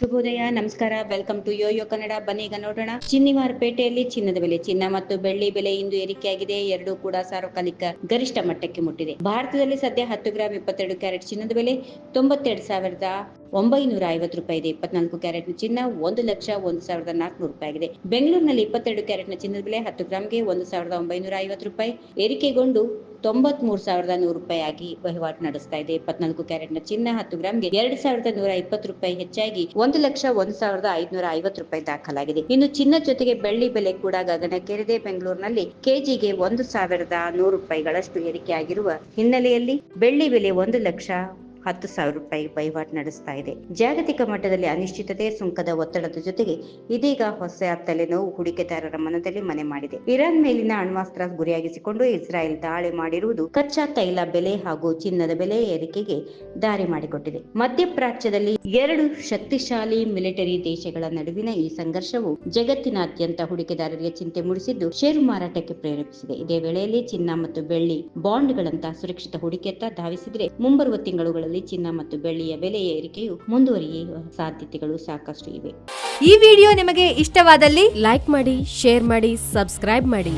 ಶುಭೋದಯ, ನಮಸ್ಕಾರ. Welcome to YoYo Kannada. ಬನ್ನಿ ಈಗ ನೋಡೋಣ ಚಿನ್ನಿವಾರಪೇಟೆಯಲ್ಲಿ ಚಿನ್ನದ ಬೆಲೆ. ಚಿನ್ನ ಮತ್ತು ಬೆಳ್ಳಿ ಬೆಲೆ ಇಂದು ಏರಿಕೆಯಾಗಿದೆ. ಎರಡೂ ಕೂಡ ಸಾರ್ವಕಾಲಿಕ ಗರಿಷ್ಠ ಮಟ್ಟಕ್ಕೆ ಮುಟ್ಟಿದೆ. ಭಾರತದಲ್ಲಿ ಸದ್ಯ 10 ಗ್ರಾಂ 22 ಕ್ಯಾರೆಟ್ ಚಿನ್ನದ ಬೆಲೆ 92,950 ರೂಪಾಯಿ ಇದೆ. 24 ಕ್ಯಾರೆಟ್ ಚಿನ್ನ 1,01,400 ರೂಪಾಯಿ ಆಗಿದೆ. ಬೆಂಗಳೂರಿನಲ್ಲಿ 22 ಕ್ಯಾರೆಟ್ನ ಚಿನ್ನದ ಬೆಲೆ 10 ಗ್ರಾಂಗೆ 1,950 ರೂಪಾಯಿ ಏರಿಕೆಗೊಂಡು 93,100 ರೂಪಾಯಿ ಆಗಿ ವಹಿವಾಟು ನಡೆಸ್ತಾ ಇದೆ. 24 ಕ್ಯಾರೆಟ್ನ ಚಿನ್ನ 10 ಗ್ರಾಂಗೆ 2,120 ರೂಪಾಯಿ ಹೆಚ್ಚಾಗಿ 1,01,550 ರೂಪಾಯಿ ದಾಖಲಾಗಿದೆ. ಇನ್ನು ಚಿನ್ನ ಜೊತೆಗೆ ಬೆಳ್ಳಿ ಬೆಲೆ ಕೂಡ ಗಗನಕ್ಕೇರಿದೆ. ಬೆಂಗಳೂರಿನಲ್ಲಿ ಕೆಜಿಗೆ 1,100 ರೂಪಾಯಿಗಳಷ್ಟು ಏರಿಕೆಯಾಗಿರುವ ಹಿನ್ನೆಲೆಯಲ್ಲಿ ಬೆಳ್ಳಿ ಬೆಲೆ 1,10,000 ರೂಪಾಯಿ ವಹಿವಾಟು ನಡೆಸ್ತಾ ಇದೆ. ಜಾಗತಿಕ ಮಟ್ಟದಲ್ಲಿ ಅನಿಶ್ಚಿತತೆ, ಸುಂಕದ ಒತ್ತಡದ ಜೊತೆಗೆ ಇದೀಗ ಹೊಸ ತಲೆನೋವು ಹೂಡಿಕೆದಾರರ ಮನದಲ್ಲಿ ಮನೆ ಮಾಡಿದೆ. ಇರಾನ್ ಮೇಲಿನ ಅಣ್ವಸ್ತ್ರ ಗುರಿಯಾಗಿಸಿಕೊಂಡು ಇಸ್ರಾಯೇಲ್ ದಾಳಿ ಮಾಡಿರುವುದು ಕಚ್ಚಾ ತೈಲ ಬೆಲೆ ಹಾಗೂ ಚಿನ್ನದ ಬೆಲೆ ಏರಿಕೆಗೆ ದಾರಿ ಮಾಡಿಕೊಟ್ಟಿದೆ. ಮಧ್ಯಪ್ರಾಚ್ಯದಲ್ಲಿ ಎರಡು ಶಕ್ತಿಶಾಲಿ ಮಿಲಿಟರಿ ದೇಶಗಳ ನಡುವಿನ ಈ ಸಂಘರ್ಷವು ಜಗತ್ತಿನಾದ್ಯಂತ ಹೂಡಿಕೆದಾರರಿಗೆ ಚಿಂತೆ ಮೂಡಿಸಿದ್ದು ಷೇರು ಮಾರಾಟಕ್ಕೆ ಪ್ರೇರೇಪಿಸಿದೆ. ಇದೇ ವೇಳೆಯಲ್ಲಿ ಚಿನ್ನ ಮತ್ತು ಬೆಳ್ಳಿ ಬಾಂಡ್ಗಳಂತಹ ಸುರಕ್ಷಿತ ಹೂಡಿಕೆಯತ್ತ ಧಾವಿಸಿದರೆ ಮುಂಬರುವ ತಿಂಗಳುಗಳಲ್ಲಿ ಚಿನ್ನ ಮತ್ತು ಬೆಳ್ಳಿಯ ಬೆಲೆಯ ಏರಿಕೆಯು ಮುಂದುವರಿಯುವ ಸಾಧ್ಯತೆಗಳು ಸಾಕಷ್ಟು ಇವೆ. ಈ ವಿಡಿಯೋ ನಿಮಗೆ ಇಷ್ಟವಾದಲ್ಲಿ ಲೈಕ್ ಮಾಡಿ, ಶೇರ್ ಮಾಡಿ, ಸಬ್ಸ್ಕ್ರೈಬ್ ಮಾಡಿ.